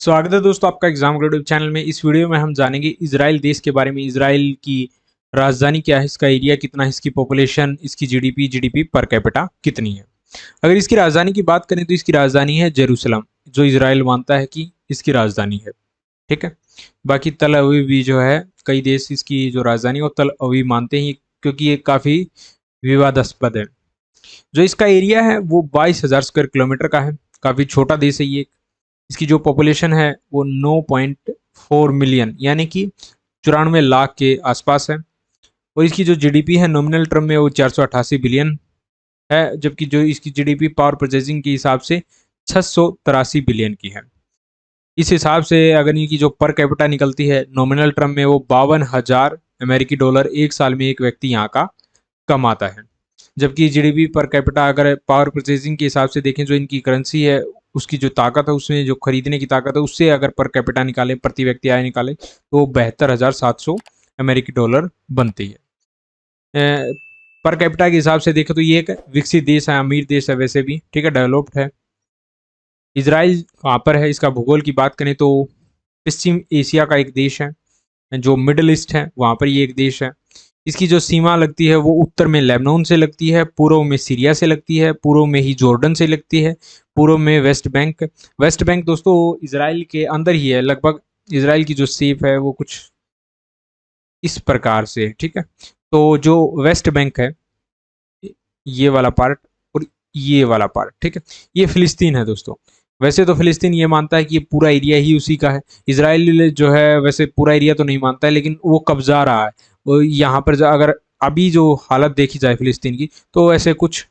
स्वागत है दोस्तों आपका एग्जाम यूट्यूब चैनल में। इस वीडियो में हम जानेंगे इजराइल देश के बारे में। इजराइल की राजधानी क्या है, इसका एरिया कितना है, इसकी पॉपुलेशन, इसकी जीडीपी पर कैपिटा कितनी है। अगर इसकी राजधानी की बात करें तो इसकी राजधानी है जेरूसलम, जो इजराइल मानता है कि इसकी राजधानी है। ठीक है। बाकी तल अवीव भी जो है, कई देश इसकी जो राजधानी है वो तल अवीव मानते हैं, क्योंकि ये काफ़ी विवादास्पद है। जो इसका एरिया है वो 22,000 स्क्वायर किलोमीटर का है। काफ़ी छोटा देश है ये। इसकी जो पॉपुलेशन है वो 9.4 मिलियन यानी कि 94 लाख के आसपास है। और इसकी जो जीडीपी है नॉमिनल टर्म में वो 488 बिलियन है, जबकि जो इसकी जीडीपी पावर परचेजिंग के हिसाब से 683 बिलियन की है। इस हिसाब से अगर इनकी जो पर कैपिटा निकलती है नॉमिनल टर्म में वो 52,000 अमेरिकी डॉलर एक साल में एक व्यक्ति यहाँ का कमाता है। जबकि जीडीपी पर कैपिटा अगर पावर परचेजिंग के हिसाब से देखें, जो इनकी करेंसी है उसकी जो ताकत है, उसमें जो खरीदने की ताकत है, उससे अगर पर कैपिटा निकाले, प्रति व्यक्ति आय निकाले, तो 72,700 अमेरिकी डॉलर बनती है। पर कैपिटा के हिसाब से देखें तो ये एक विकसित देश है, अमीर देश है वैसे भी। ठीक है, डेवलप्ड है। इसराइल कहाँ पर है, इसका भूगोल की बात करें तो पश्चिम एशिया का एक देश है। जो मिडल ईस्ट है वहाँ पर ये एक देश है। इसकी जो सीमा लगती है वो उत्तर में लेबनान से लगती है, पूर्व में सीरिया से लगती है, पूर्व में ही जॉर्डन से लगती है, पूर्व में वेस्ट बैंक। वेस्ट बैंक दोस्तों इसराइल के अंदर ही है लगभग। इसराइल की जो शेप है वो कुछ इस प्रकार से है। ठीक है। तो जो वेस्ट बैंक है, ये वाला पार्ट और ये वाला पार्ट, ठीक है, ये फिलिस्तीन है दोस्तों। वैसे तो फिलिस्तीन ये मानता है कि ये पूरा एरिया ही उसी का है। इसराइल जो है वैसे पूरा एरिया तो नहीं मानता है, लेकिन वो कब्जा रहा है। वो यहाँ पर अगर अभी जो हालत देखी जाए फिलिस्तीन की, तो ऐसे कुछ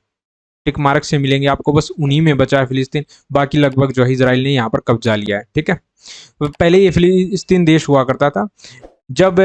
टिक मार्क से मिलेंगे आपको, बस उन्हीं में बचा है फिलिस्तीन। बाकी लगभग जो है इसराइल ने यहाँ पर कब्जा लिया है। ठीक है। पहले ये फिलिस्तीन देश हुआ करता था। जब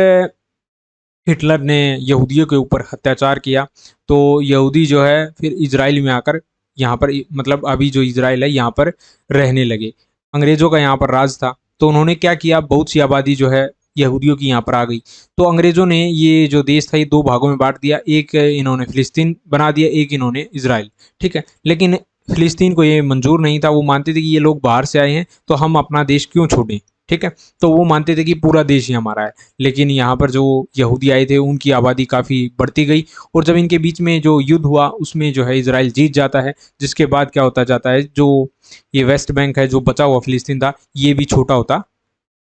हिटलर ने यहूदियों के ऊपर अत्याचार किया, तो यहूदी जो है फिर इजराइल में आकर यहाँ पर, मतलब अभी जो इजराइल है यहाँ पर रहने लगे। अंग्रेजों का यहाँ पर राज था, तो उन्होंने क्या किया, बहुत सी आबादी जो है यहूदियों की यहाँ पर आ गई। तो अंग्रेजों ने ये जो देश था ये दो भागों में बांट दिया। एक इन्होंने फिलिस्तीन बना दिया, एक इन्होंने इजराइल। ठीक है। लेकिन फिलिस्तीन को ये मंजूर नहीं था। वो मानते थे कि ये लोग बाहर से आए हैं तो हम अपना देश क्यों छोड़ें। ठीक है। तो वो मानते थे कि पूरा देश ही हमारा है। लेकिन यहाँ पर जो यहूदी आए थे उनकी आबादी काफ़ी बढ़ती गई, और जब इनके बीच में जो युद्ध हुआ उसमें जो है इसराइल जीत जाता है। जिसके बाद क्या होता जाता है, जो ये वेस्ट बैंक है, जो बचा हुआ फिलिस्तीन था, ये भी छोटा होता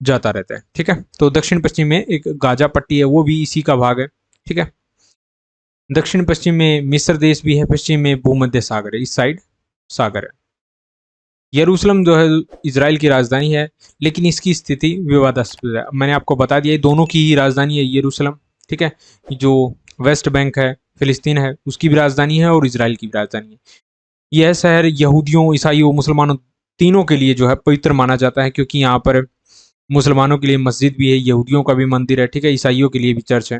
जाता रहता है। ठीक है। तो दक्षिण पश्चिम में एक गाजा पट्टी है, वो भी इसी का भाग है। ठीक है। दक्षिण पश्चिम में मिस्र देश भी है, पश्चिम में भूमध्य सागर है, इस साइड सागर है। यरूशलेम जो है इसराइल की राजधानी है, लेकिन इसकी स्थिति विवादास्पद है। मैंने आपको बता दिया दोनों की ही राजधानी है यरूशलेम। ठीक है। जो वेस्ट बैंक है, फिलिस्तीन है, उसकी भी राजधानी है और इसराइल की भी राजधानी है। यह शहर यहूदियों, ईसाइयों, मुसलमानों तीनों के लिए जो है पवित्र माना जाता है, क्योंकि यहाँ पर मुसलमानों के लिए मस्जिद भी है, यहूदियों का भी मंदिर है, ठीक है, ईसाइयों के लिए भी चर्च है।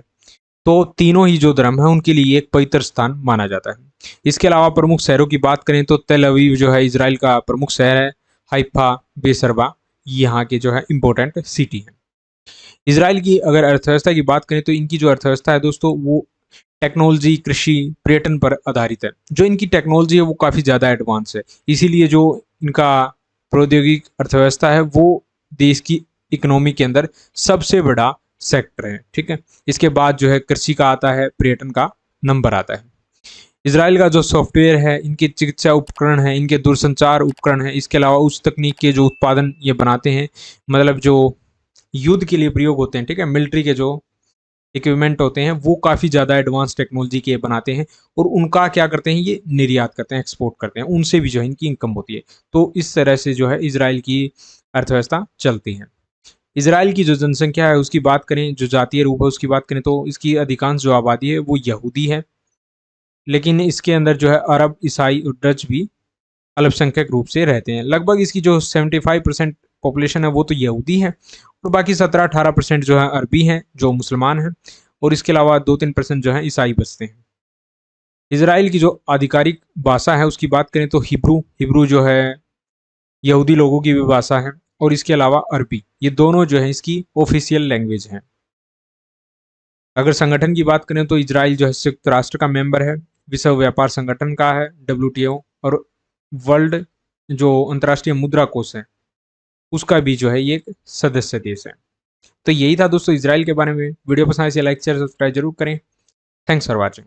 तो तीनों ही जो धर्म है उनके लिए एक पवित्र स्थान माना जाता है। इसके अलावा प्रमुख शहरों की बात करें तो तेल अवीव जो है इसराइल का प्रमुख शहर है। हाइफा, बेसरबा यहाँ के जो है इंपॉर्टेंट सिटी है। इसराइल की अगर अर्थव्यवस्था की बात करें तो इनकी जो अर्थव्यवस्था है दोस्तों वो टेक्नोलॉजी, कृषि, पर्यटन पर आधारित है। जो इनकी टेक्नोलॉजी है वो काफ़ी ज़्यादा एडवांस है, इसीलिए जो इनका प्रौद्योगिक अर्थव्यवस्था है वो देश की इकोनॉमी के अंदर सबसे बड़ा सेक्टर है। ठीक है। इसके बाद जो है कृषि का आता है, पर्यटन का नंबर आता है। इसराइल का जो सॉफ्टवेयर है, इनके चिकित्सा उपकरण है, इनके दूरसंचार उपकरण है, इसके अलावा उस तकनीक के जो उत्पादन ये बनाते हैं, मतलब जो युद्ध के लिए प्रयोग होते हैं, ठीक है, मिलिट्री के जो इक्विपमेंट होते हैं वो काफ़ी ज़्यादा एडवांस टेक्नोलॉजी के बनाते हैं। और उनका क्या करते हैं, ये निर्यात करते हैं, एक्सपोर्ट करते हैं, उनसे भी जो है इनकी इनकम होती है। तो इस तरह से जो है इसराइल की अर्थव्यवस्था चलती है। इसराइल की जो जनसंख्या है उसकी बात करें, जो जातीय रूप है उसकी बात करें, तो इसकी अधिकांश जो आबादी है वो यहूदी है। लेकिन इसके अंदर जो है अरब, ईसाई और डच भी अल्पसंख्यक रूप से रहते हैं। लगभग इसकी जो 75% पॉपुलेशन है वो तो यहूदी है, और बाकी 17-18% जो है अरबी हैं, जो मुसलमान हैं, और इसके अलावा 2-3% जो है ईसाई बसते हैं। इसराइल की जो आधिकारिक भाषा है उसकी बात करें तो हिब्रू, हिब्रू जो है यहूदी लोगों की भी भाषा है, और इसके अलावा अरबी, ये दोनों जो है इसकी ऑफिशियल लैंग्वेज हैं। अगर संगठन की बात करें तो इसराइल जो है संयुक्त राष्ट्र का मेंबर है, विश्व व्यापार संगठन का है, WTO, और वर्ल्ड जो अंतर्राष्ट्रीय मुद्रा कोष है उसका भी जो है ये एक सदस्य देश है। तो यही था दोस्तों इसराइल के बारे में। वीडियो पसंद आए लाइक शेयर सब्सक्राइब जरूर करें। Thanks for watching.